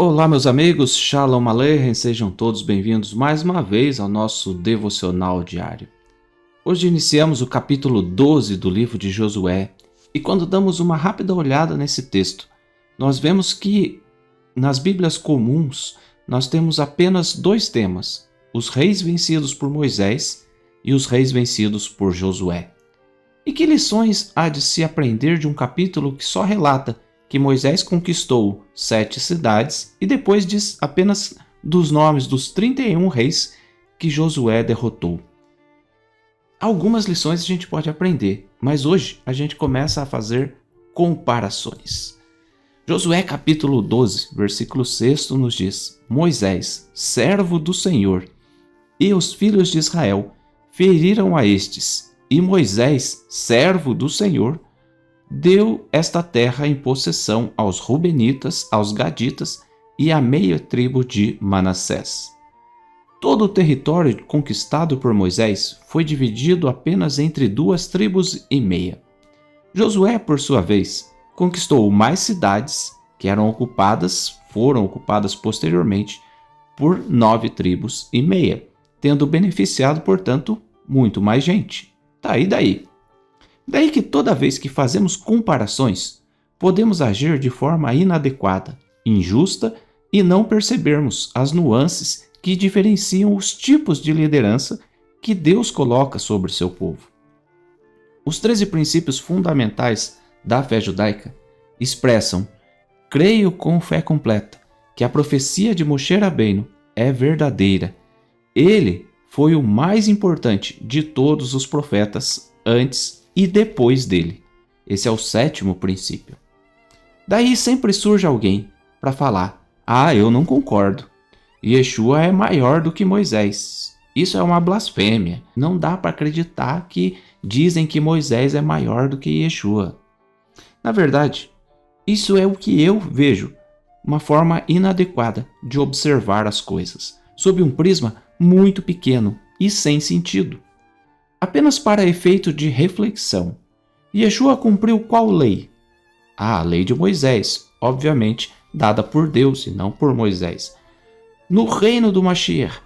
Olá, meus amigos, Shalom Aleichem, sejam todos bem-vindos mais uma vez ao nosso devocional diário. Hoje iniciamos o capítulo 12 do livro de Josué e quando damos uma rápida olhada nesse texto, nós vemos que nas Bíblias comuns nós temos apenas dois temas: os reis vencidos por Moisés e os reis vencidos por Josué. E que lições há de se aprender de um capítulo que só relata que Moisés conquistou 7 cidades e depois diz apenas dos nomes dos 31 reis que Josué derrotou? Algumas lições a gente pode aprender, mas hoje a gente começa a fazer comparações. Josué capítulo 12, versículo 6 nos diz: Moisés, servo do Senhor, e os filhos de Israel feriram a estes, e Moisés, servo do Senhor, deu esta terra em possessão aos Rubenitas, aos Gaditas e à meia tribo de Manassés. Todo o território conquistado por Moisés foi dividido apenas entre 2 tribos e meia. Josué, por sua vez, conquistou mais cidades que foram ocupadas posteriormente por 9 tribos e meia, tendo beneficiado, portanto, muito mais gente. Daí que toda vez que fazemos comparações, podemos agir de forma inadequada, injusta e não percebermos as nuances que diferenciam os tipos de liderança que Deus coloca sobre seu povo. Os 13 princípios fundamentais da fé judaica expressam: creio com fé completa que a profecia de Moshe Rabbeinu é verdadeira. Ele foi o mais importante de todos os profetas antes e depois dele. Esse é o 7º princípio. Daí sempre surge alguém para falar: eu não concordo. Yeshua é maior do que Moisés. Isso é uma blasfêmia. Não dá para acreditar que dizem que Moisés é maior do que Yeshua. Na verdade, isso é o que eu vejo, uma forma inadequada de observar as coisas, sob um prisma muito pequeno e sem sentido. Apenas para efeito de reflexão. Yeshua cumpriu qual lei? A lei de Moisés, obviamente dada por Deus e não por Moisés. No reino do Mashiach,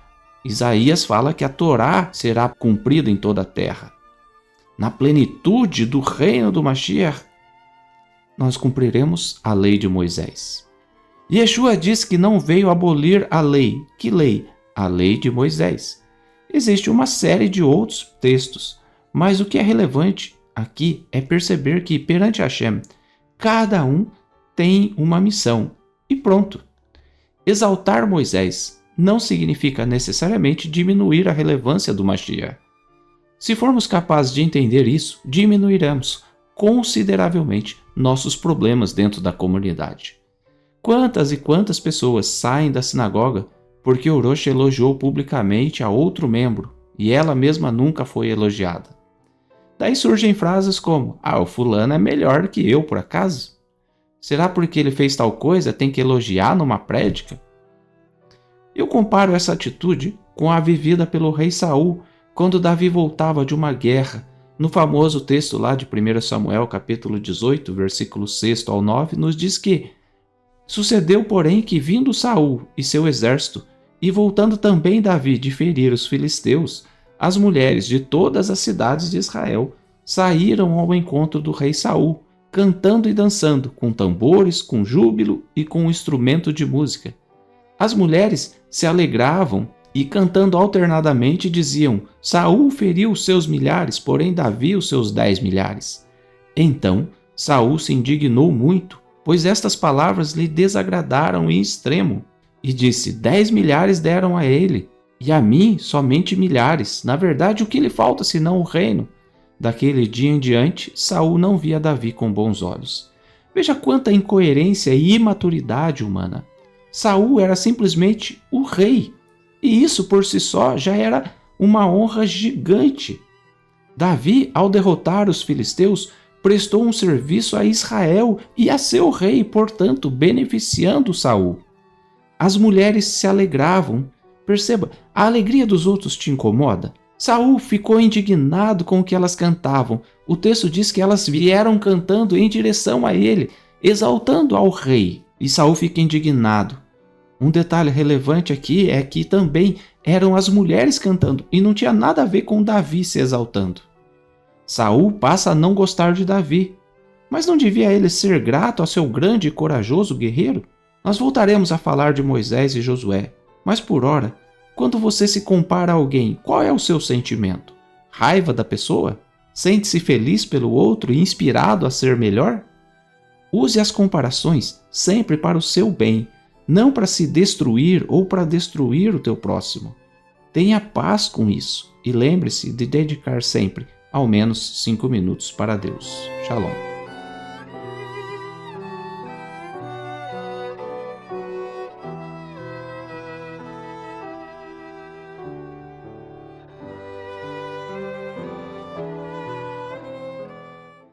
Isaías fala que a Torá será cumprida em toda a terra. Na plenitude do reino do Mashiach, nós cumpriremos a lei de Moisés. Yeshua diz que não veio abolir a lei. Que lei? A lei de Moisés. Existe uma série de outros textos, mas o que é relevante aqui é perceber que perante Hashem, cada um tem uma missão e pronto. Exaltar Moisés não significa necessariamente diminuir a relevância do Mashiach. Se formos capazes de entender isso, diminuiremos consideravelmente nossos problemas dentro da comunidade. Quantas e quantas pessoas saem da sinagoga porque Orochi elogiou publicamente a outro membro e ela mesma nunca foi elogiada? Daí surgem frases como: o fulano é melhor que eu, por acaso? Será porque ele fez tal coisa tem que elogiar numa prédica? Eu comparo essa atitude com a vivida pelo rei Saul quando Davi voltava de uma guerra. No famoso texto lá de 1 Samuel, capítulo 18, versículo 6 ao 9, nos diz que: sucedeu, porém, que vindo Saul e seu exército, e voltando também Davi de ferir os filisteus, as mulheres de todas as cidades de Israel saíram ao encontro do rei Saul, cantando e dançando, com tambores, com júbilo e com instrumento de música. As mulheres se alegravam e, cantando alternadamente, diziam: Saul feriu os seus milhares, porém Davi os seus 10 milhares. Então Saul se indignou muito, pois estas palavras lhe desagradaram em extremo, e disse: 10 milhares deram a ele, e a mim somente milhares. Na verdade, o que lhe falta senão o reino? Daquele dia em diante, Saul não via Davi com bons olhos. Veja quanta incoerência e imaturidade humana. Saul era simplesmente o rei, e isso por si só já era uma honra gigante. Davi, ao derrotar os filisteus, prestou um serviço a Israel e a seu rei, portanto, beneficiando Saul. As mulheres se alegravam. Perceba, a alegria dos outros te incomoda? Saul ficou indignado com o que elas cantavam. O texto diz que elas vieram cantando em direção a ele, exaltando ao rei. E Saul fica indignado. Um detalhe relevante aqui é que também eram as mulheres cantando e não tinha nada a ver com Davi se exaltando. Saul passa a não gostar de Davi, mas não devia ele ser grato ao seu grande e corajoso guerreiro? Nós voltaremos a falar de Moisés e Josué, mas por ora, quando você se compara a alguém, qual é o seu sentimento? Raiva da pessoa? Sente-se feliz pelo outro e inspirado a ser melhor? Use as comparações sempre para o seu bem, não para se destruir ou para destruir o teu próximo. Tenha paz com isso e lembre-se de dedicar sempre ao menos 5 minutos para Deus. Shalom.